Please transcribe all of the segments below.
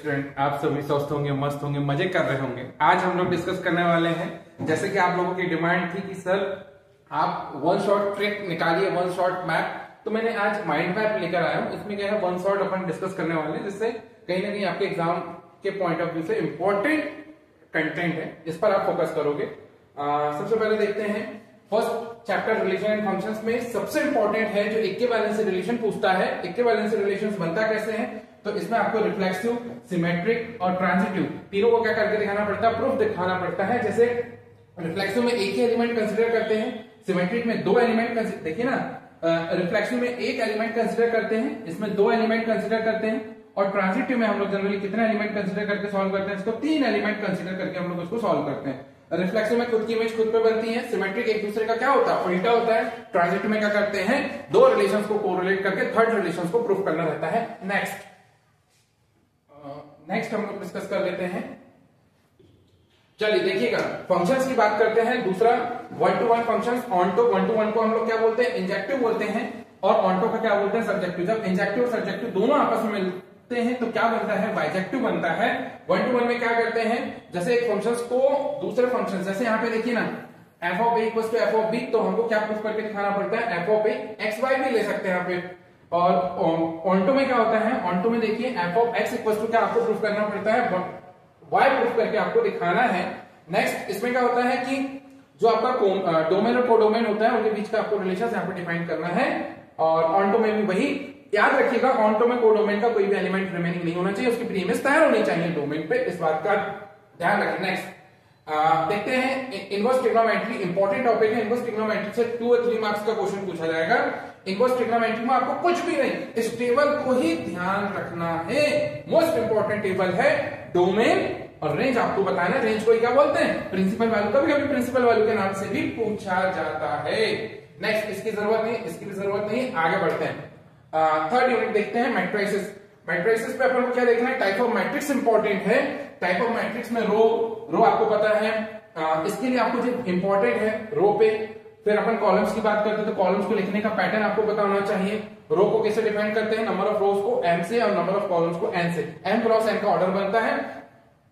Student, आप सभी स्वस्थ होंगे, मस्त होंगे, मजे कर रहे होंगे। आज हम लोग डिस्कस करने वाले हैं, जैसे कि आप लोगों की डिमांड थी कि सर आप वन शॉट ट्रिक निकालिए, वन शॉट मैप। तो मैंने आज माइंड मैप लेकर आया हूं। इसमें क्या है, वन शॉट अपन डिस्कस करने वाले हैं, जिससे कहीं ना कहीं आपके एग्जाम के पॉइंट ऑफ व्यू से इंपॉर्टेंट कंटेंट है, इस पर आप फोकस करोगे। सबसे पहले देखते हैं first chapter relation and functions में सबसे इंपॉर्टेंट है जो इक्विवेलेंस रिलेशन पूछता है। इक्विवेलेंस रिलेशंस बनता कैसे है, तो इसमें आपको रिफ्लेक्सिव, सिमेट्रिक और ट्रांजिटिव तीनों को क्या करके दिखाना पड़ता है, प्रूफ दिखाना पड़ता है। जैसे रिफ्लेक्सिव में एक ही एलिमेंट कंसीडर करते हैं, सिमेट्रिक में दो एलिमेंट, देखिए ना, रिफ्लेक्सिव में एक एलिमेंट कंसीडर करते हैं, इसमें दो एलिमेंट कंसीडर करते हैं, और ट्रांजिटिव में हम लोग जनरली कितने एलिमेंट कंसीडर करके सॉल्व करते हैं, इसको तीन एलिमेंट कंसीडर करके हम लोग उसको सॉल्व करते हैं। रिफ्लेक्सिव में खुद की इमेज खुद पे बनती है, सिमेट्रिक एक दूसरे का क्या होता है, उल्टा होता है। ट्रांजिटिव में क्या करते हैं, दो रिलेशंस को कोरिलेट करके थर्ड रिलेशंस को प्रूफ करना रहता है। नेक्स्ट हम लोग डिस्कस कर लेते हैं। चलिए देखिएगा, फंक्शंस की बात करते हैं। दूसरा one to one functions, onto one to one को हम लोग क्या बोलते हैं, इंजेक्टिव बोलते हैं, और ऑन टू का क्या बोलते हैं, सब्जेक्टिव। जब इंजेक्टिव और सब्जेक्टिव दोनों आपस में मिलते हैं तो क्या बनता है, बाइजेक्टिव बनता है। वन टू वन में क्या करते हैं, जैसे एक फंक्शंस को दूसरे फंक्शन, जैसे यहाँ पे देखिए ना, f of a equals to f of b, तो हमको क्या प्रूफ करके दिखाना पड़ता है, f of a x y भी ले सकते हैं यहाँ पे। और ऑन टू में क्या होता है, ऑन टू में देखिए f of x equals to क्या आपको प्रूफ करना पड़ता है, वाई प्रूफ करके आपको दिखाना है। नेक्स्ट इसमें क्या होता है कि जो आपका डोमेन और कोडोमेन होता है, उनके बीच का आपको रिलेशन यहाँ पे डिफाइन करना है। और ऑनटो में भी वही याद रखिएगा, ऑनटो में कोडोमेन का कोई भी एलिमेंट रिमेनिंग नहीं होना चाहिए, उसकी प्रीमिस तैयार होनी चाहिए डोमेन पे, इस बात का ध्यान रखें। नेक्स्ट देखते हैं इनवर्स ट्रिग्नोमेट्री, इंपॉर्टेंट टॉपिक है। इनवर्स ट्रिग्नोमेट्री से 2 और 3 मार्क्स का क्वेश्चन पूछा जाएगा। इनवर्स ट्रिग्नोमेट्री में आपको कुछ भी नहीं, इस टेबल को ही ध्यान रखना है। मोस्ट इंपॉर्टेंट टेबल है, डोमेन और रेंज आपको बताना है। रेंज को क्या बोलते हैं, प्रिंसिपल वैल्यू। कभी कभी प्रिंसिपल वैल्यू के नाम से भी पूछा जाता है। नेक्स्ट इसकी जरूरत नहीं, इसकी भी जरूरत नहीं, आगे बढ़ते हैं। थर्ड यूनिट देखते हैं, मैट्रिसेस। मैट्रिसेस पे अपन को क्या देखना है, टाइप ऑफ मैट्रिक्स इंपॉर्टेंट है। टाइप ऑफ मैट्रिक्स में रो आपको पता है, इसके लिए आपको जो इंपॉर्टेंट है रो पे। फिर अपन कॉलम्स की बात करते हैं, तो कॉलम्स को लिखने का पैटर्न आपको पता होना चाहिए। रो को कैसे डिफाइन करते हैं, नंबर ऑफ रोज को m से और नंबर ऑफ कॉलम्स को n से, m क्रॉस n का ऑर्डर बनता है।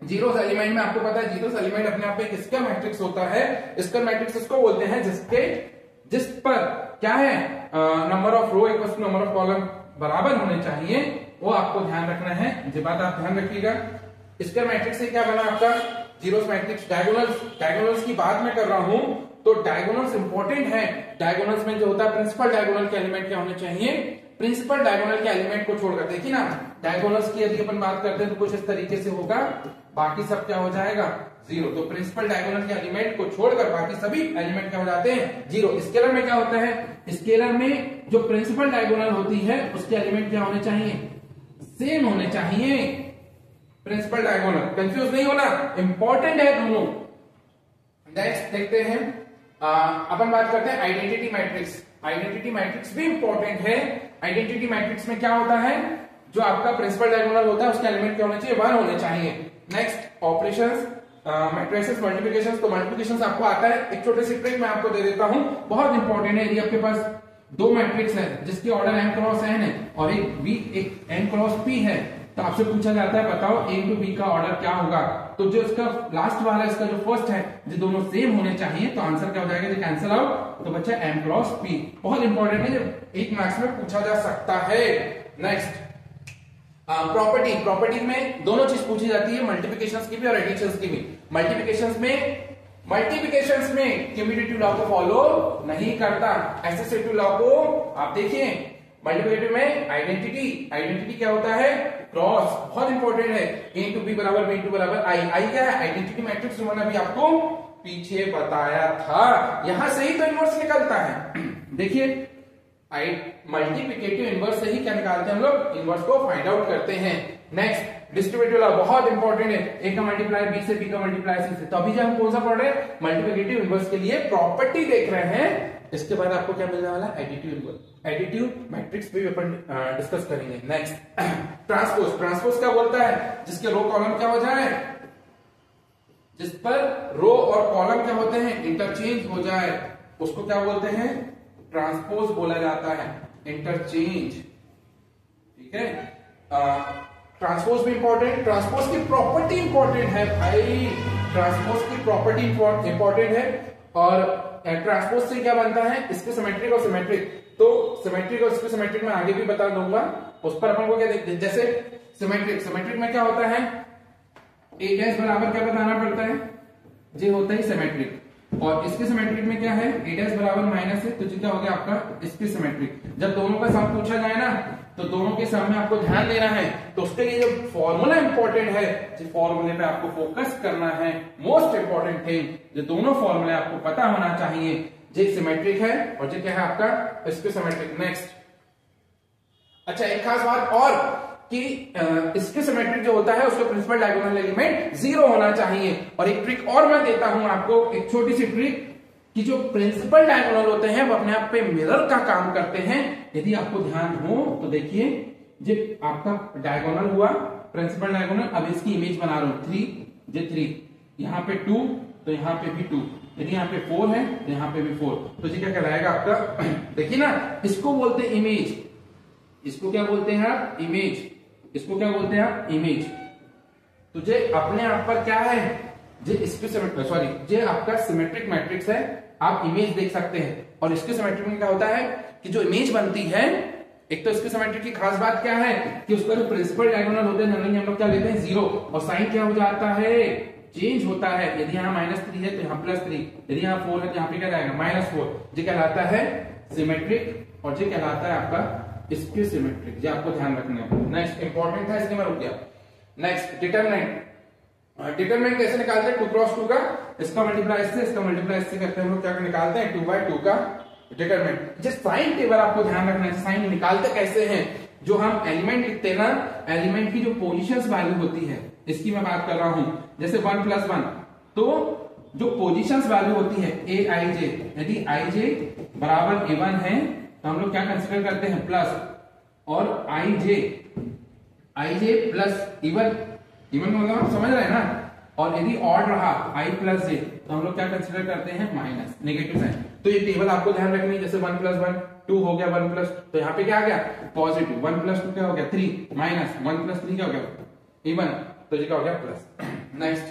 जीरोस एलिमेंट में आपको पता है, जीरोस एलिमेंट अपने आप में किसका मैट्रिक्स होता है, इसका मैट्रिक्स इसको बोलते हैं जिस पर क्या है, number of row equals to number of column बराबर होने चाहिए, वो आपको ध्यान रखना है। ये बात आप ध्यान रखिएगा। इसका मैट्रिक्स से क्या बना आपका, जीरोस मैट्रिक्स। डायगोनल्स की बात मैं कर रहा हूं, तो डायगोनल्स इंपॉर्टेंट है। डायगोनल्स में जो होता है, प्रिंसिपल डायगोनल के एलिमेंट क्या होने चाहिए, प्रिंसिपल डायगोनल के एलिमेंट को छोड़कर, देखिए ना, डायगोनल्स की यदि अपन बात करते हैं तो कुछ इस तरीके से होगा, बाकी सब क्या हो जाएगा, जीरो। तो प्रिंसिपल डायगोनल के एलिमेंट को छोड़कर बाकी सभी एलिमेंट क्या हो जाते हैं, जीरो। स्केलर में क्या होता है, स्केलर में जो प्रिंसिपल डायगोनल होती है उसके एलिमेंट क्या होने चाहिए, सेम होने चाहिए। प्रिंसिपल डायगोनल, कंफ्यूज नहीं होना, इंपॉर्टेंट है दोनों। नेक्स्ट देखते हैं, अपन बात करते हैं आइडेंटिटी मैट्रिक्स। आइडेंटिटी मैट्रिक्स भी इंपॉर्टेंट है। आइडेंटिटी मैट्रिक्स में क्या होता है, जो आपका प्रिंसिपल डायगोनल होता है उसके एलिमेंट क्या होने चाहिए, 1 होने चाहिए। Next operations, matrices, multiplications. तो मल्टीप्लिकेशंस आपको आता है, एक छोटी सी ट्रिक मैं आपको दे देता हूं, बहुत इंपॉर्टेंट है। यदि आपके पास दो मैट्रिक्स है जिसकी ऑर्डर m क्रॉस n है और एक n क्रॉस p है, तो आपसे पूछा जाता है बताओ a टू b का ऑर्डर क्या होगा। तो जो इसका लास्ट वाला, इसका जो फर्स्ट है, जो दोनों सेम होने चाहिए, तो आंसर क्या हो जाएगा, जो कैंसिल आउट, तो बच्चा m क्रॉस p। बहुत इंपॉर्टेंट है, जो एक मार्क्स में पूछा जा सकता है। नेक्स्ट प्रॉपर्टी में दोनों चीज पूछी जाती है, मल्टीप्लिकेशंस की भी और एडिशंस की भी। मल्टीप्लिकेशंस में कम्यूटेटिव लॉ को फॉलो नहीं करता, एसोसिएटिव लॉ को आप देखिए। मल्टीप्लिकेटिव में आइडेंटिटी क्या होता है, क्रॉस, बहुत इंपॉर्टेंट है। a टू b बराबर b टू बराबर i क्या है, आइडेंटिटी मैट्रिक्स, जो मैंने अभी आपको पीछे बताया था। यहां से ही तो इनवर्स निकलता है। देखिए मल्टीप्लिकेटिव इनवर्स से ही क्या निकालते हैं हम लोग, इनवर्स को फाइंड आउट करते हैं। नेक्स्ट डिस्ट्रीब्यूटिव लॉ, बहुत इंपॉर्टेंट है। ए का मल्टीप्लाई बी से, बी का मल्टीप्लाई सी से। तो अभी जो हम कौन सा पढ़ रहे हैं, मल्टीप्लिकेटिव इनवर्स के लिए प्रॉपर्टी देख रहे हैं। इसके बाद आपको क्या मिलने वाला, एडिटिव इनवर्स। एडिटिव मैट्रिक्स भी अपन डिस्कस करेंगे। नेक्स्ट ट्रांसपोज क्या बोलता है, जिसके रो कॉलम क्या हो जाए, जिस पर रो और कॉलम क्या होते हैं, इंटरचेंज हो जाए, उसको क्या बोलते हैं, ट्रांसपोज बोला जाता है, इंटरचेंज। ठीक है, ट्रांसपोज भी इंपॉर्टेंट, ट्रांसपोज की प्रॉपर्टी इंपॉर्टेंट है भाई, ट्रांसपोज की प्रॉपर्टी इंपॉर्टेंट है। और ट्रांसपोज से क्या बनता है, इसके सिमेट्रिक और सिमेट्रिक, तो सिमेट्रिक और इसके सिमेट्रिक में आगे भी बता दूंगा, उस पर अपन को क्या देखते हैं। जैसे सिमेट्रिक में क्या होता है, ए डैश बराबर क्या बताना पड़ता है, जे होता है सिमेट्रिक, और इसके सिमेट्रिक में क्या है, ए डैश बराबर माइनस है, तो क्या हो गया आपका इसके सिमेट्रिक। जब दोनों का सम पूछा जाए ना, तो दोनों के सम में आपको ध्यान देना है, तो उसके लिए जो फॉर्मूला इंपॉर्टेंट है, जिस फॉर्मूले पे आपको फोकस करना है, मोस्ट इंपॉर्टेंट थिंग, जो दोनों फॉर्मूले आपको पता होना चाहिए, जे सिमेट्रिक है और जो क्या है आपका इसके सिमेट्रिक। नेक्स्ट, अच्छा एक खास बात और कि इसके सिमेट्रिक जो होता है उसका प्रिंसिपल डायगोनल एलिमेंट 0 होना चाहिए। और एक ट्रिक और मैं देता हूं आपको, एक छोटी सी ट्रिक, कि जो प्रिंसिपल डायगोनल होते हैं वो अपने आप पे मिरर का काम करते हैं। यदि आपको ध्यान हो तो देखिए, जब आपका डायगोनल हुआ प्रिंसिपल डायगोनल, अब इसकी इमेज बना रहा हूं 3 यहाँ पे 2, तो यहाँ पे भी 2, यदि यहाँ पे 4 है तो यहाँ पे भी 4, तो ये क्या कहलाएगा आपका, देखिए ना, इसको बोलते हैं इमेज, इसको क्या बोलते हैं आप, इमेज, इसको क्या बोलते हैं आप, इमेज। तुझे अपने आप पर क्या है, जे इसके सॉरी जे आपका सिमेट्रिक मैट्रिक्स है, आप इमेज देख सकते हैं। और इसके सिमेट्रिक में क्या होता है कि जो इमेज बनती है, एक तो इसके सिमेट्रिक की खास बात क्या है कि उसका जो प्रिंसिपल डायगोनल होते हैं जनरली हम लोग क्या लेते हैं 0, और साइन क्या हो जाता है, चेंज होता है। यदि यहाँ -3 है तो यहाँ +3, यदि यहाँ 4 है तो यहाँ पे क्या रहेगा -4। ये कहलाता है सिमेट्रिक और ये कहलाता है आपका इसके सिमेट्रिक, ये आपको ध्यान रखना है। नेक्स्ट इंपॉर्टेंट था इसलिए मैं रुक गया। नेक्स्ट डिटरमिनेंट, डिटरमिनेंट कैसे निकालते हैं 2 क्रॉस 2 का, इसका मल्टीप्लाई इससे, इसका मल्टीप्लाई इससे करते हैं हम लोग, क्या निकालते हैं 2/2 का डिटरमिनेंट। जिस साइन टेबल आपको ध्यान रखना है, साइन निकालते कैसे हैं, जो हम एलिमेंट लिखते हैं ना, एलिमेंट की जो पोजीशंस वैल्यू होती है, इसकी मैं बात कर रहा हूं। जैसे 1 + 1, तो जो पोजीशंस वैल्यू होती है ए आई जे, यदि आई जे बराबर A1 है तो हम लोग क्या कंसीडर करते हैं प्लस, और आई जे प्लस इवन मतलब आप समझ रहे हैं ना। और यदि ऑड रहा i + j तो हम लोग क्या कंसीडर करते हैं माइनस, नेगेटिव साइन। तो ये टेबल आपको ध्यान रखनी है। जैसे 1 + 1 2 हो गया, 1 +, तो यहाँ पे क्या आ गया पॉजिटिव, 1 + 2 क्या हो गया 3, माइनस 1 + 3 क्या हो गया इवन, तो ये क्या हो गया प्लस। नेक्स्ट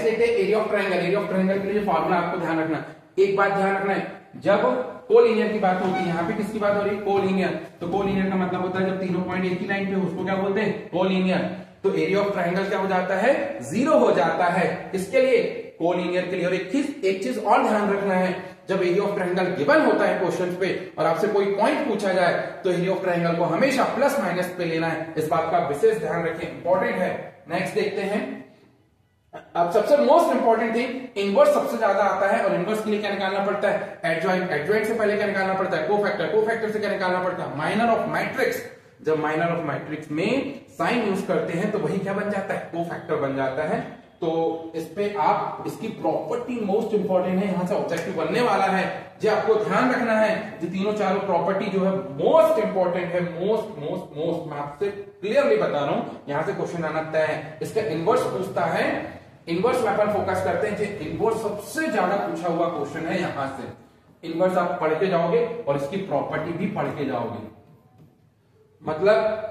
देखते हैं area of triangle. Area of triangle के लिए फॉर्मूला आपको ध्यान रखना। एक बात ध्यान रखना है, जब कोलिनियर की बात होती है, यहाँ पे किसकी बात हो रही है कोलिनियर, तो कोलिनियर का मतलब होता है जब तीनों पॉइंट एक ही लाइन पे, उसको क्या बोलते हैं कोलिनियर। तो एरिया ऑफ ट्रायंगल क्या हो जाता है 0 हो जाता है, इसके लिए कोलिनियर के लिए। और एक चीज और ध्यान रखना है, जब एरिया ऑफ ट्रायंगल गिवन होता है क्वेश्चन पे और आपसे कोई पॉइंट पूछा जाए तो एरिया ऑफ ट्रायंगल को हमेशा प्लस माइनस पे लेना है, इस बात का विशेष ध्यान रखें, इंपॉर्टेंट है। नेक्स्ट देखते हैं, अब सबसे मोस्ट इंपॉर्टेंट थिंग, इनवर्स सबसे ज्यादा आता है, और इनवर्स के लिए क्या निकालना पड़ता है एडजॉइंट, एडजॉइंट से पहले क्या निकालना पड़ता है कोफैक्टर, कोफैक्टर से क्या निकालना पड़ता है माइनर ऑफ मैट्रिक्स। जब माइनर ऑफ मैट्रिक्स में साइन यूज करते हैं तो वही क्या बन जाता है कोफैक्टर बन जाता है। तो इस पे आप, इसकी प्रॉपर्टी मोस्ट इंपॉर्टेंट है, यहां से ऑब्जेक्टिव बनने वाला है, जो आपको ध्यान रखना है। जो तीनों चारों प्रॉपर्टी जो है मोस्ट इंपॉर्टेंट है, मोस्ट मैं आपसे क्लियरली बता रहा हूं, यहां से क्वेश्चन आना तय है। इसका इनवर्स पूछता है, इनवर्स में अपन फोकस करते हैं, जो इनवर्स सबसे ज्यादा पूछा हुआ क्वेश्चन है। यहां से इनवर्स आप पढ़ के जाओगे और इसकी प्रॉपर्टी भी पढ़ के जाओगे, मतलब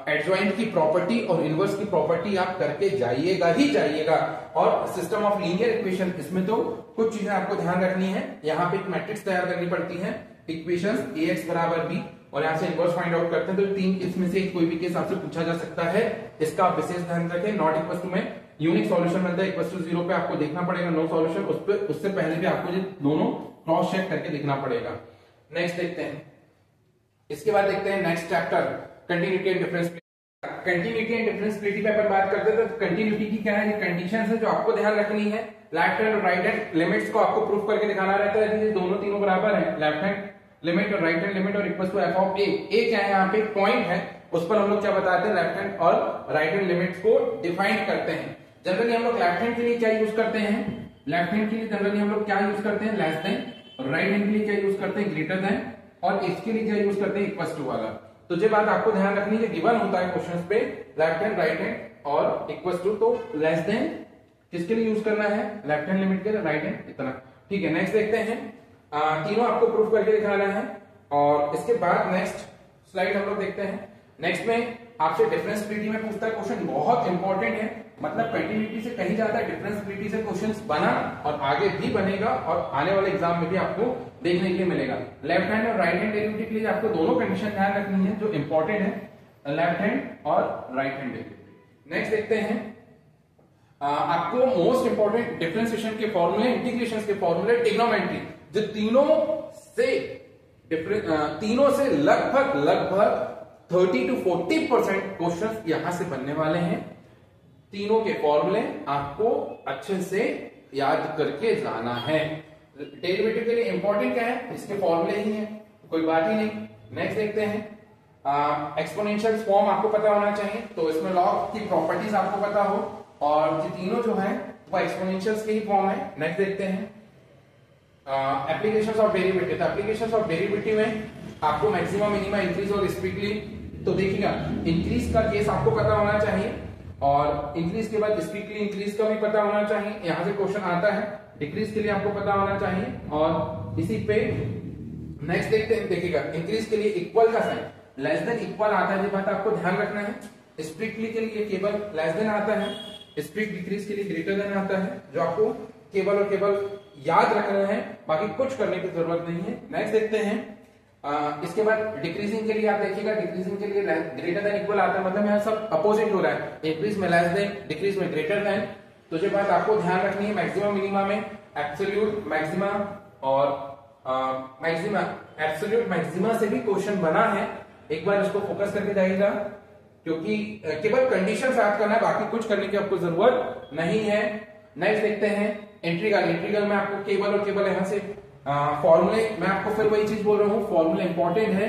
एडजॉइंट की प्रॉपर्टी और इनवर्स की प्रॉपर्टी आप करके जाइएगा ही जाइएगा। और सिस्टम ऑफ लीनियर इक्वेशन, इसमें तो कुछ चीजें आपको ध्यान रखनी है। यहाँ पे एक मैट्रिक्स तैयार करनी पड़ती है, इक्वेशंस ax = b, और यहाँ से इनवर्स फाइंड आउट करते हैं। तो तीन इसमें से कोई भी केस आपसे पूछा जा सकता है, इसका आप विशेष ध्यान रखें। नॉट इक्वल टू में यूनिक सॉल्यूशन मिलता है, इक्वल टू 0 पे आपको देखना पड़ेगा नो सॉल्यूशन, उससे पहले भी आपको ये दोनों क्रॉस चेक करके देखना पड़ेगा। नेक्स्ट देखते हैं, इसके बाद देखते हैं next chapter continuity and differentiability. Continuity and differentiability पे अपन बात करते हैं, तो कंटिन्यूटी की क्या है कंडीशंस है जो आपको ध्यान रखनी है। लेफ्ट हैंड और राइट हैंड लिमिट्स को आपको प्रूफ करके दिखाना रहता है कि दोनों तीनों बराबर है, लेफ्ट हैंड लिमिट और राइट हैंड लिमिट, और equal to f of a। a क्या है यहाँ पे पॉइंट है, उस पर हम लोग क्या बताते हैं लेफ्ट हैंड और राइट हैंड लिमिट्स को डिफाइन करते हैं। जनरली हम लोग लेफ्ट हैंड के लिए क्या यूज करते हैं, लेफ्ट हैंड के लिए जनरली हम लोग क्या यूज करते हैं लेस देन, और राइट हैंड के लिए क्या यूज करते हैं ग्रेटर देन, और इसके लिए क्या यूज करते हैं इक्वल टू वाला। तो ये बात आपको ध्यान रखनी है, गिवन होता है क्वेश्चंस पे लेफ्ट हैंड राइट हैंड और इक्वल टू, तो लेस देन किसके लिए यूज करना है लेफ्ट हैंड लिमिट के लिए, राइट हैंड इतना, ठीक है। नेक्स्ट देखते हैं, तीनों आपको प्रूफ करके दिखाना है। और इसके बाद नेक्स्ट स्लाइड हम लोग देखते हैं, नेक्स्ट में आपसे डिफरेंशिएबिलिटी में पूछता है क्वेश्चन, बहुत इंपॉर्टेंट है, मतलब कंटिन्यूटी से कहीं ज्यादा डिफरेंशिएबिलिटी से क्वेश्चंस बना और आगे भी बनेगा और आने वाले एग्जाम में भी आपको देखने के लिए मिलेगा। लेफ्ट हैंड और राइट हैंड डेरिवेटिव के लिए आपको दोनों कंडीशन ध्यान रखनी है जो इंपॉर्टेंट है, लेफ्ट हैंड और राइट हैंड डेरिवेटिव। नेक्स्ट देखते हैं आपको मोस्ट इंपॉर्टेंट डिफरेंशिएशन के फॉर्मूले, इंटीग्रेशन के फॉर्मूले, ट्रिग्नोमेट्री, जो तीनों से लगभग 30 to 40% क्वेश्चन यहां से बनने वाले हैं। तीनों के फॉर्मूले आपको अच्छे से याद करके जाना है। डेरिवेटिव के लिए इंपॉर्टेंट क्या है, इसके फॉर्मूले ही है, कोई बात ही नहीं। नेक्स्ट देखते हैं एक्सपोनेंशियल फॉर्म आपको पता होना चाहिए, तो इसमें लॉग की प्रॉपर्टीज आपको पता हो, और ये तीनों जो है वो एक्सपोनेंशियल्स के ही फॉर्म है। नेक्स्ट देखते हैं applications of derivative. Applications of derivative में आपको मैक्सिमम, मिनिमम, इंक्रीज और स्पीडली, तो देखिएगा इंक्रीज का केस आपको पता होना चाहिए और इंक्रीज के बाद स्पीडली इंक्रीज का भी पता होना चाहिए, यहां से क्वेश्चन आता है। डिक्रीज के लिए आपको पता होना चाहिए और इसी पे नेक्स्ट देखते हैं, देखिएगा इंक्रीज के लिए इक्वल का साइन लेस देन इक्वल आता है, ये बात आपको ध्यान रखना है। स्ट्रिक्टली के लिए केवल लेस देन आता है, स्ट्रिक्ट डिक्रीज के लिए ग्रेटर देन आता है, जो आपको केवल और केवल याद रखना है, बाकी कुछ करने की जरूरत नहीं है। नेक्स्ट देखते हैं इसके बाद डिक्रीजिंग के लिए आप देखिएगा, डिक्रीजिंग के लिए ग्रेटर देन इक्वल आता है, मतलब यहाँ सब अपोजिट हो रहा है, इंक्रीज में लेस देन, डिक्रीज में ग्रेटर देन, तो ये बात आपको ध्यान रखनी है। मैक्सिमम मिनिमा में एब्सोल्यूट मैक्सिमा और मैक्सिमा, एब्सोल्यूट मैक्सिमा से भी क्वेश्चन बना है, एक बार इसको फोकस करके जाइएगा, क्योंकि केवल कंडीशन याद करना है, बाकी कुछ करने की आपको जरूरत नहीं है। नेक्स्ट देखते हैं इंटीग्रल। इंटीग्रल में आपको केवल और केवल यहाँ से फॉर्मूले, मैं आपको फिर वही चीज बोल रहा हूँ, फॉर्मूले इंपॉर्टेंट है।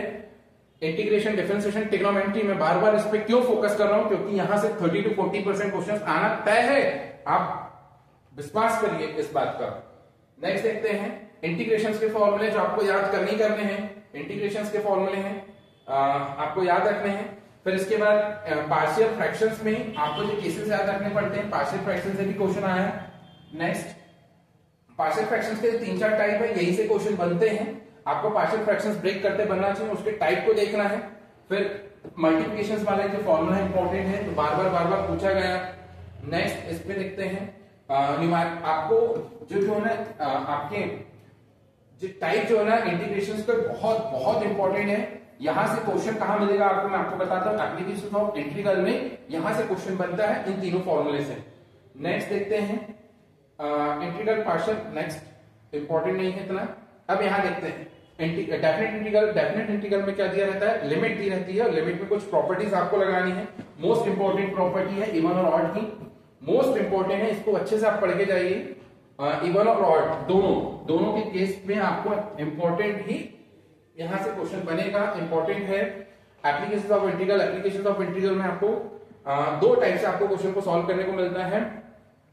इंटीग्रेशन, डिफरेंशिएशन, ट्रिग्नोमेट्री में बार बार इस पे क्यों फोकस कर रहा हूं, क्योंकि यहां से 30 to 40% क्वेश्चन आना तय है, आप विश्वास करिए इस बात का। नेक्स्ट देखते हैं इंटीग्रेशन के फॉर्मूले, जो आपको याद करने हैं, इंटीग्रेशन के फॉर्मूले हैं आपको याद रखने हैं। फिर इसके बाद पार्शियल फ्रैक्शंस में आपको जो केसेस याद रखने पड़ते हैं, पार्शियल फ्रैक्शन से भी क्वेश्चन आया है। नेक्स्ट पार्शियल फ्रैक्शंस के 3-4 टाइप है, यही से क्वेश्चन बनते हैं, आपको पार्शियल फ्रैक्शंस ब्रेक करते बनना चाहिए, उसके टाइप को देखना है। फिर मल्टीप्लिकेशंस वाला जो फॉर्मूला इंपॉर्टेंट है, तो बार बार पूछा गया। नेक्स्ट इस पे देखते हैं आपको जो है ना आपके जो टाइप जो है ना इंटीग्रेशंस का बहुत इंपॉर्टेंट है। यहां से क्वेश्चन कहां मिलेगा आपको, मैं आपको बताता हूं, एप्लीकेशन ऑफ इंटीग्रल में यहां से क्वेश्चन बनता है इन तीनों फॉर्मूले से। नेक्स्ट देखते हैं इंटीग्रल पार्शियल, नेक्स्ट इंपॉर्टेंट नहीं है इतना। अब यहां देखते हैं डेफिनेट इंटीग्रल। डेफिनेट इंटीग्रल में क्या दिया रहता है, लिमिट दी रहती है, और लिमिट में कुछ प्रॉपर्टीज आपको लगानी है। मोस्ट इंपॉर्टेंट प्रॉपर्टी है इवन और ऑड की, मोस्ट इंपॉर्टेंट है, इसको अच्छे से आप पढ़ के जाइए। इवन और ऑड दोनों के केस में आपको इंपॉर्टेंट ही यहां से क्वेश्चन बनेगा, इंपॉर्टेंट है। Application of integral, application of integral में आपको दो टाइप से आपको क्वेश्चन को सॉल्व करने को मिलता है,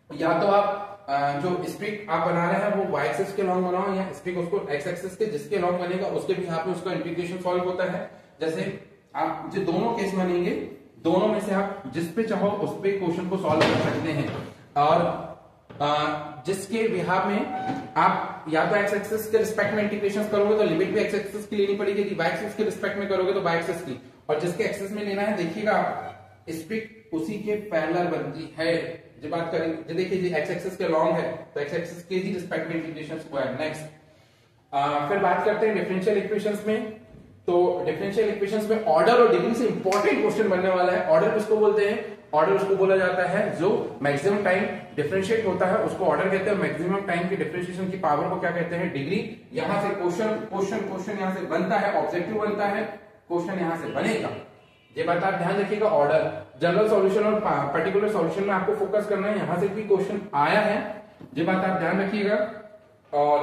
या तो आप जो स्ट्रिक आप बना रहे हैं वो y एक्सिस के लॉन्ग बनाओ, या स्ट्रिक उसको x एक्सिस के जिसके लॉन्ग बनेगा उसके भी यहाँ पे उसका इंटीग्रेशन सॉल्व होता है। जैसे आप जो दोनों केस बनेंगे, दोनों में से आप जिस पे चाहो उस पे क्वेश्चन को सॉल्व कर सकते हैं, और जिसके बिहाफ में आप या तो x एक्सिस के रिस्पेक्ट में इंटीग्रेशन करोगे तो लिमिट भी x एक्सिस की लेनी पड़ेगी, y एक्सिस के रिस्पेक्ट में करोगे तो y एक्सिस की, और जिसके एक्सिस में लेना है देखिएगा स्ट्रिक उसी के पैरेलल बनती है। जो बात करेंगे, देखिए जी x एक्सिस के लॉन्ग है तो x एक्सिस के ही रिस्पेक्ट में इंटीग्रेशन हुआ है। नेक्स्ट फिर बात करते हैं डिफरेंशियल इक्वेशंस में। तो डिफरेंशियल इक्वेशंस में ऑर्डर और डिग्री से इंपॉर्टेंट क्वेश्चन बनने वाला है। ऑर्डर किसको बोलते हैं, ऑर्डर उसको बोला जाता है जो मैक्सिमम टाइम डिफरेंशिएट होता है, उसको ऑर्डर कहते हैं। मैक्सिमम टाइम की डिफरेंशिएशन की पावर को क्या कहते हैं, डिग्री। यहां से क्वेश्चन यहां से बनता है, ऑब्जेक्टिव बनता है, क्वेश्चन यहां से बनेगा। ये बात आप ध्यान रखिएगा। ऑर्डर, जनरल सॉल्यूशन और पर्टिकुलर सॉल्यूशन में आपको फोकस करना है, यहां से भी क्वेश्चन आया है, ये बात आप ध्यान रखिएगा। और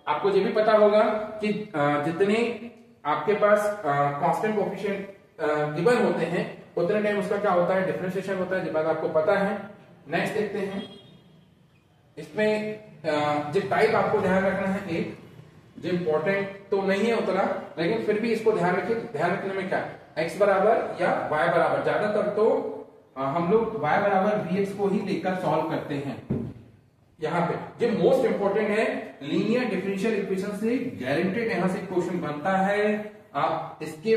आपको ये भी पता होगा कि जितने आपके पास कांस्टेंट कोएफिशिएंट गिवन होते हैं उतने टाइम उसका क्या होता है, डिफरेंशिएशन होता है, ये बात आपको पता है। नेक्स्ट देखते हैं, इसमें जो टाइप आपको ध्यान रखना है, एक जो इंपॉर्टेंट तो नहीं है उतना, लेकिन फिर भी इसको ध्यान रखिए। ध्यान रखने में क्या, x बराबर या y बराबर, ज्यादातर तो हम लोग y बराबर vx को ही लेकर सॉल्व करते हैं। यहाँ पे जो मोस्ट इंपॉर्टेंट है लीनियर डिफरेंशियल इक्वेशन से गारंटेड यहां से क्वेश्चन बनता है। आप इसके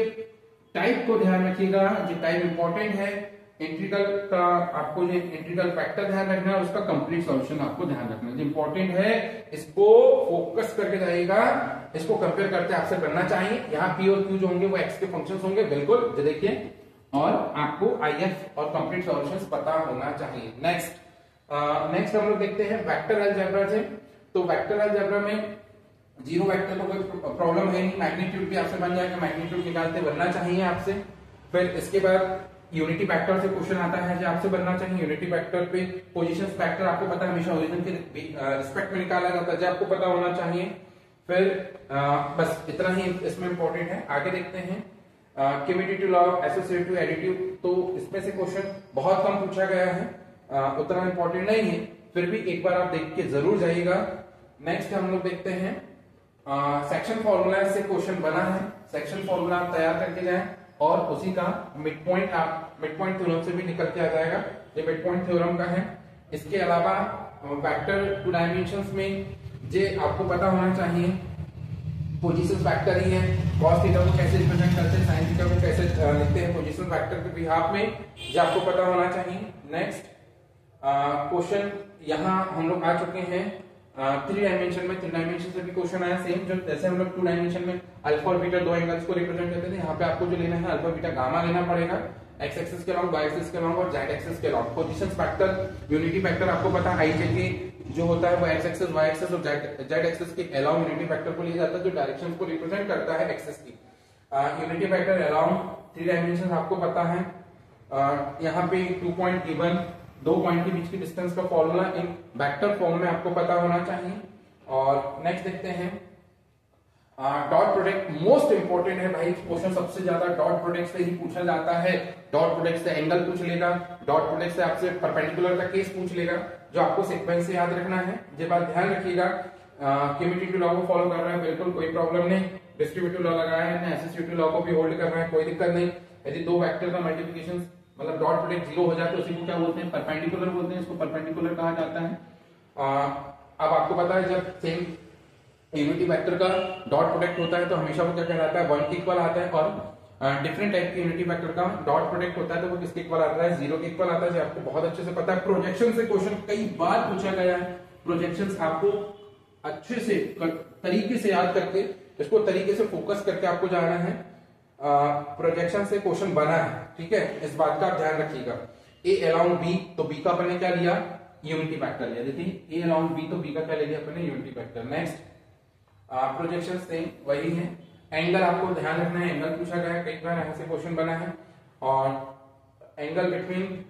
टाइप को ध्यान रखिएगा, जो टाइप इंपॉर्टेंट है। इंटीग्रल का आपको जो इंटीग्रल फैक्टर ध्यान रखना है, उसका कंप्लीट सॉल्यूशन आपको ध्यान रखना है। जो इंपॉर्टेंट है इसको फोकस करके जाइएगा, इसको कंपेयर करते आपसे करना चाहिए। यहाँ पी और क्यू जो होंगे वो एक्स के फंक्शंस होंगे, बिल्कुल जो देखिए, और आपको आईएफ और कंप्लीट सॉल्यूशंस पता होना चाहिए। नेक्स्ट हम लोग देखते हैं वेक्टर अलजेब्रा से। तो वेक्टर अलजेब्रा में जीरो वेक्टर तो कोई प्रॉब्लम है नहीं, मैग्नीट्यूड भी आपसे बन जाएगा, मैग्नीट्यूड निकालते बनना चाहिए आपसे। फिर इसके बाद यूनिटी वेक्टर से क्वेश्चन आता है जो आपसे बनना चाहिए। यूनिटी वेक्टर पे पोजीशन वेक्टर आपको पता है हमेशा ओरिजिन के रिस्पेक्ट में निकाला जाता है, जो आपको पता होना चाहिए। फिर बस इतना ही इसमें इंपॉर्टेंट है। आगे देखते हैं कम्यूटेटिव लॉ, एसोसिएटिव, एडिटिव। तो इसमें से क्वेश्चन बहुत कम पूछा गया है, उतना इंपॉर्टेंट नहीं है, फिर भी एक बार आप देख के जरूर जाइएगा। नेक्स्ट हम लोग देखते हैं सेक्शन फॉर्मूला से क्वेश्चन बना है। सेक्शन फॉर्मूला आप तैयार करके जाएं और उसी का मिड पॉइंट आप मिड पॉइंट थ्योरम से भी निकल के आ जाएगा, ये मिड पॉइंट थ्योरम का है। इसके अलावा वेक्टर टू डायमेंशंस में जे आपको पता होना चाहिए, पोजीशन वेक्टर ही है, cos थीटा को कैसे रिप्रेजेंट करते हैं, sin थीटा को कैसे लिखते हैं पोजीशन वेक्टर के बिहाफ में, ये आपको पता होना चाहिए। नेक्स्ट क्वेश्चन यहाँ हम लोग आ चुके हैं 3 डायमेंशन में। 3 डायमेंशन से भी क्वेश्चन आया सेम, जो जैसे हम लोग 2 डायमेंशन में अल्फा और बीटा दो एंगल्स को रिप्रेजेंट करते थे, यहाँ पे आपको जो लेना है अल्फा बीटा गामा लेना पड़ेगा, एक्स एक्सिस के अलॉन्ग, वाई एक्सिस के अलॉन्ग और जेड एक्सिस के along. Position vector unity vector आपको पता है, आई जे के जो होता है वो एक्स एक्सिस, वाई एक्सिस और जेड एक्सिस के अलॉन्ग यूनिटी वेक्टर को लिया जाता है, जो डायरेक्शन को रिप्रेजेंट करता है एक्सिस की। यूनिटी वेक्टर अलॉन्ग 3 डायमेंशन आपको पता है। यहाँ पे 2 पॉइंट गिवन, 2 पॉइंट के बीच की डिस्टेंस का फॉर्मूला इन वेक्टर फॉर्म में आपको पता होना चाहिए। और नेक्स्ट देखते हैं डॉट प्रोडक्ट, मोस्ट इंपोर्टेंट है भाई, क्वेश्चन सबसे ज्यादा डॉट प्रोडक्ट से ही पूछा जाता है। डॉट प्रोडक्ट से एंगल पूछ लेगा, डॉट प्रोडक्ट से आपसे परपेंडिकुलर का केस पूछ लेगा, जो आपको सीक्वेंस से याद रखना है। ये बात ध्यान रखिएगा, कम्यूटेटिव लॉ को फॉलो कर रहा है बिल्कुल कोई प्रॉब्लम नहीं, डिस्ट्रीब्यूटिव लॉ लगाया है, एसोसिएटिव लॉ को भी होल्ड कर रहा है, कोई दिक्कत नहीं। यदि दो वेक्टर का मल्टीप्लिकेशन मतलब डॉट प्रोडक्ट 0 हो जाए तो उसी को क्या बोलते हैं, परपेंडिकुलर बोलते हैं, इसको परपेंडिकुलर कहा जाता है। अब आपको पता है जब सेम यूनिटी वेक्टर का डॉट प्रोडक्ट होता है तो हमेशा वो क्या कहलाता है, 1 के इक्वल आता है, और डिफरेंट टाइप के यूनिटी वेक्टर का डॉट प्रोडक्ट होता है तो वो किसके इक्वल आता है, 0 के इक्वल आता है, जो आपको बहुत अच्छे से पता है। प्रोजेक्शन से क्वेश्चन कई बार पूछा गया है, प्रोजेक्शंस आपको अच्छे से तरीके से याद करके, इसको तरीके से फोकस करके आपको जाना है। प्रोजेक्शन से क्वेश्चन बना है, ठीक है, इस बात का आप ध्यान रखिएगा। ए अलाउंड बी, तो बी का अपने क्या लिया, यूनिटी वेक्टर लिया। देखिए ए अलाउंड बी, तो बी का क्या ले लिया अपने, unity vector. Next projection same वही है। एंगल आपको ध्यान रखना है, एंगल पूछा गया है कई बार, यहाँ से क्वेश्चन बना है। और एंगल बिटवीन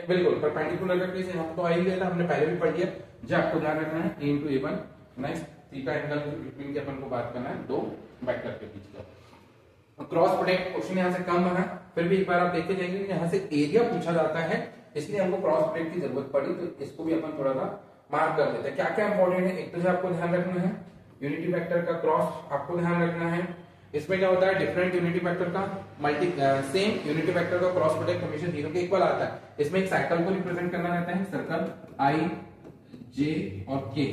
बिल्कुल परपेंडिकुलर का केस यहाँ तो आ ही गया था, हमने पहले भी पढ़ लिया, जो आपको ध्यान रखना है a into a1। Next theta angle between की अपन को बात करना है दो वेक्टर के बीच का। क्रॉस प्रोडक्ट क्वेश्चन यहाँ से कम बना, फिर भी एक बार आप देखते जाएंगे यहाँ से एरिया पूछा जाता है, इसलिए हमको क्रॉस प्रोडक्ट की जरूरत पड़ी, तो इसको भी अपन थोड़ा सा मार्क कर लेते हैं। क्या क्या इंपॉर्टेंट है, एक तो आपको ध्यान रखना है यूनिटी वेक्टर का क्रॉस आपको ध्यान रखना है। इसमें क्या होता है, डिफरेंट यूनिटी वेक्टर का सेम यूनिटी वेक्टर का क्रॉस प्रोडक्ट हमेशा 0 के इक्वल आता है। इसमें एक साइकिल को रिप्रेजेंट करना रहता है, सर्कल आई जे और के।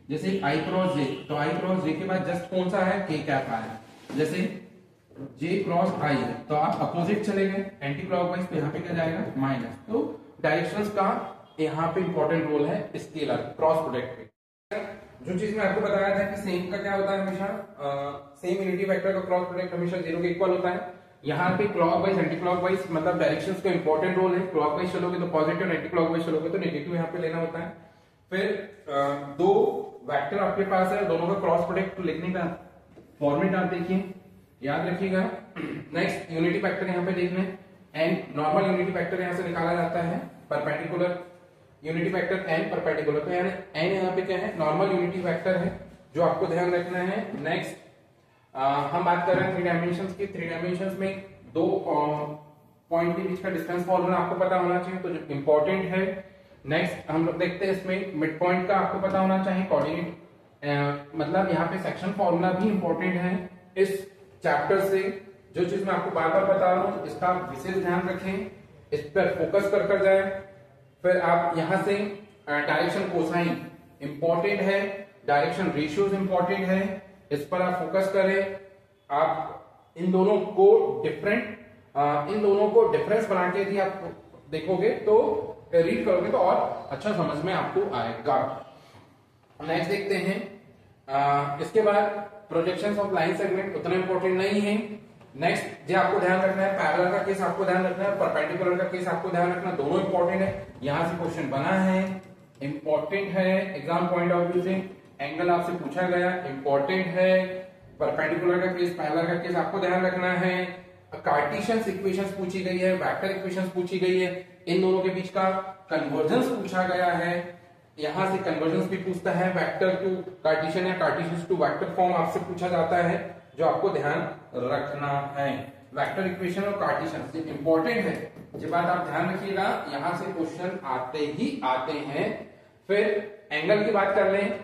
जैसे आई क्रॉस जे, तो आई क्रॉस जे के बाद जस्ट कौन सा है, के कैप आया। जैसे जे क्रॉस आई है तो आप अपोजिट चले गए एंटी क्लॉकवाइज, तो यहाँ पे क्या जाएगा, माइनस। तो डायरेक्शंस का यहाँ पे इंपॉर्टेंट रोल है स्केलर क्रॉस प्रोडक्ट पे। जो चीज मैं आपको बताया था कि सेम का क्या होता है, हमेशा सेम यूनिटी वेक्टर का क्रॉस प्रोडक्ट हमेशा 0 के इक्वल होता है। यहाँ पे क्लॉकवाइज एंटी क्लॉकवाइज मतलब डायरेक्शंस का इंपॉर्टेंट रोल है, क्लॉकवाइज चलोगे तो पॉजिटिव, एंटी क्लॉकवाइज चलोगे तो नेगेटिव यहाँ पे लेना होता है। फिर दो वेक्टर आपके पास है, दोनों का क्रॉस प्रोडक्ट लिखने का फॉर्मेट आप देखिए, याद रखिएगा। नेक्स्ट यूनिटी वेक्टर यहाँ पे देखने, एंड नॉर्मल यूनिटी वेक्टर यहाँ से निकाला जाता है, perpendicular unity vector and perpendicular, तो यानी एन यहाँ पे क्या है, नॉर्मल यूनिटी वेक्टर है, जो आपको ध्यान रखना है। नेक्स्ट हम बात कर रहे हैं 3 डायमेंशंस की। 3 डायमेंशंस में दो पॉइंट के बीच का डिस्टेंस फॉर्मूला आपको पता होना चाहिए, तो जो इंपॉर्टेंट है। नेक्स्ट हम लोग देखते हैं इसमें मिड पॉइंट का आपको पता होना चाहिए, कोऑर्डिनेट मतलब यहाँ पे सेक्शन फॉर्मूला भी इंपॉर्टेंट है इस चैप्टर से। जो चीज मैं आपको बार बार बता रहा हूँ इसका विशेष ध्यान रखें, इस पर फोकस कर जाए। फिर आप यहां से डायरेक्शन कोसाइन इंपॉर्टेंट है, डायरेक्शन रेशियोज इंपॉर्टेंट है, इस पर आप फोकस करें। आप इन दोनों को डिफरेंस बना के यदि आप देखोगे तो रीड करोगे तो और अच्छा समझ में आपको आएगा। नेक्स्ट देखते हैं, इसके बाद प्रोजेक्शंस ऑफ लाइन सेगमेंट उतना इंपॉर्टेंट नहीं है। नेक्स्ट जो आपको ध्यान रखना है, पैरेलल का केस आपको ध्यान रखना है, परपेंडिकुलर का केस आपको ध्यान रखना, दोनों इंपॉर्टेंट है। यहां से क्वेश्चन बना है, इंपॉर्टेंट है एग्जाम पॉइंट ऑफ व्यू से, एंगल आपसे पूछा गया, इंपॉर्टेंट है। परपेंडिकुलर का केस, पैरेलल का केस आपको ध्यान रखना है। कार्टेशियन इक्वेशंस पूछी गई है, वेक्टर इक्वेशंस पूछी गई है, इन दोनों के बीच का कन्वर्जेंस पूछा गया है। यहां से कन्वर्जेंस भी पूछता है, वेक्टर टू कार्टेशियन या कार्टेशियन टू वेक्टर फॉर्म आपसे पूछा जाता है, जो आपको ध्यान रखना है। वेक्टर इक्वेशन और कार्टेशियन इंपॉर्टेंट है, ये बात आप ध्यान रखिएगा, यहां से क्वेश्चन आते ही आते हैं। फिर एंगल की बात कर लें,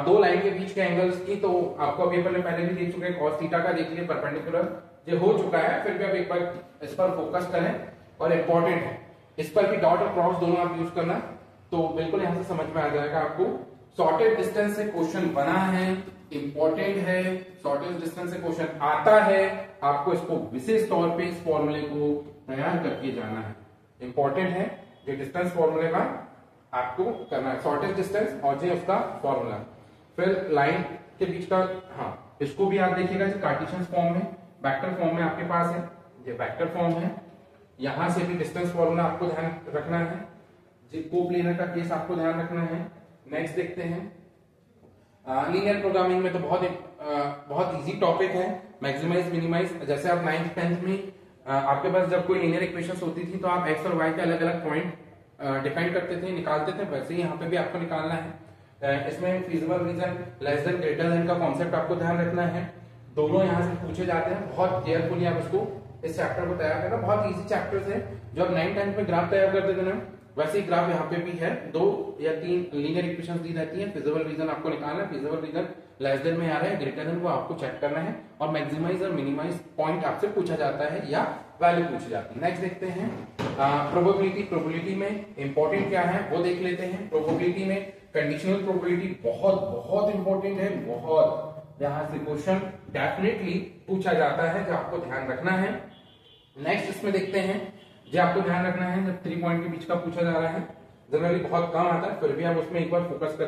दो लाइन के बीच के एंगल्स की, तो आपको पेपर में पहले भी देख चुके हैं, cos थीटा का देख लिए, परपेंडिकुलर जो हो चुका है, फिर भी आप एक बार इस पर फोकस करें और इंपॉर्टेंट है, इस पर भी डॉट और क्रॉस दोनों आप यूज करना, तो बिल्कुल यहां से समझ में आ जाएगा आपको। शॉर्टेज डिस्टेंस से क्वेश्चन बना है, इंपॉर्टेंट है, शॉर्टेज डिस्टेंस से क्वेश्चन आता है, आपको इसको विशेष तौर पे इस फॉर्मूले को तैयार करके जाना है, इंपॉर्टेंट है। जो डिस्टेंस फॉर्मूले का आपको करना है, शॉर्टेज डिस्टेंस और जो उसका फॉर्मूला। फिर लाइन के बीच का, हाँ इसको भी आप देखिएगा, कार्टेशियन फॉर्म में, वेक्टर फॉर्म में आपके पास है, ये वेक्टर फॉर्म है, यहां से भी डिस्टेंस फॉर्मूला आपको ध्यान रखना है, कोप्लेनर का केस आपको ध्यान रखना है। नेक्स्ट देखते हैं, लीनियर प्रोग्रामिंग में तो बहुत इजी टॉपिक है, मैक्सिमाइज मिनिमाइज। जैसे आप 9th 10th में आपके पास जब कोई लीनियर इक्वेशंस होती थी तो आप एक्स और वाई के अलग अलग पॉइंट डिफाइन करते थे, निकालते थे, वैसे ही यहाँ पे भी आपको निकालना है। इसमें feasible region, less than, greater than का कॉन्सेप्ट आपको ध्यान रखना है, दोनों यहाँ से पूछे जाते हैं, बहुत केयरफुली आप इसको इस चैप्टर को तैयार करना। बहुत इजी चैप्टर्स है, जो आप 9th 10th में ग्राफ तैयार करते थे ना, वैसे ही ग्राफ यहाँ पे भी है, 2 या 3 लीनियर इक्वेशंस दी रहती है, फिजिबल रीजन आपको निकालना है, फिजिबल रीजन लेस देन में आ रहा है, ग्रेटर देन को आपको चेक करना है, और मैक्सिमाइज और मिनिमाइज पॉइंट आपसे पूछा जाता है या वैल्यू पूछी जाती है। नेक्स्ट देखते हैं, प्रोबेबिलिटी। प्रोबेबिलिटी में इंपॉर्टेंट क्या है वो देख लेते हैं। प्रोबेबिलिटी में कंडीशनल प्रोबेबिलिटी बहुत बहुत इंपॉर्टेंट है, बहुत, यहां से क्वेश्चन डेफिनेटली पूछा जाता है, जो आपको ध्यान रखना है। नेक्स्ट इसमें देखते हैं, जो आपको ध्यान रखना है, जब 3 पॉइंट के बीच का पूछा जा रहा है, जनरली बहुत कम आता है, फिर भी आप उसमें एक बार फोकस कर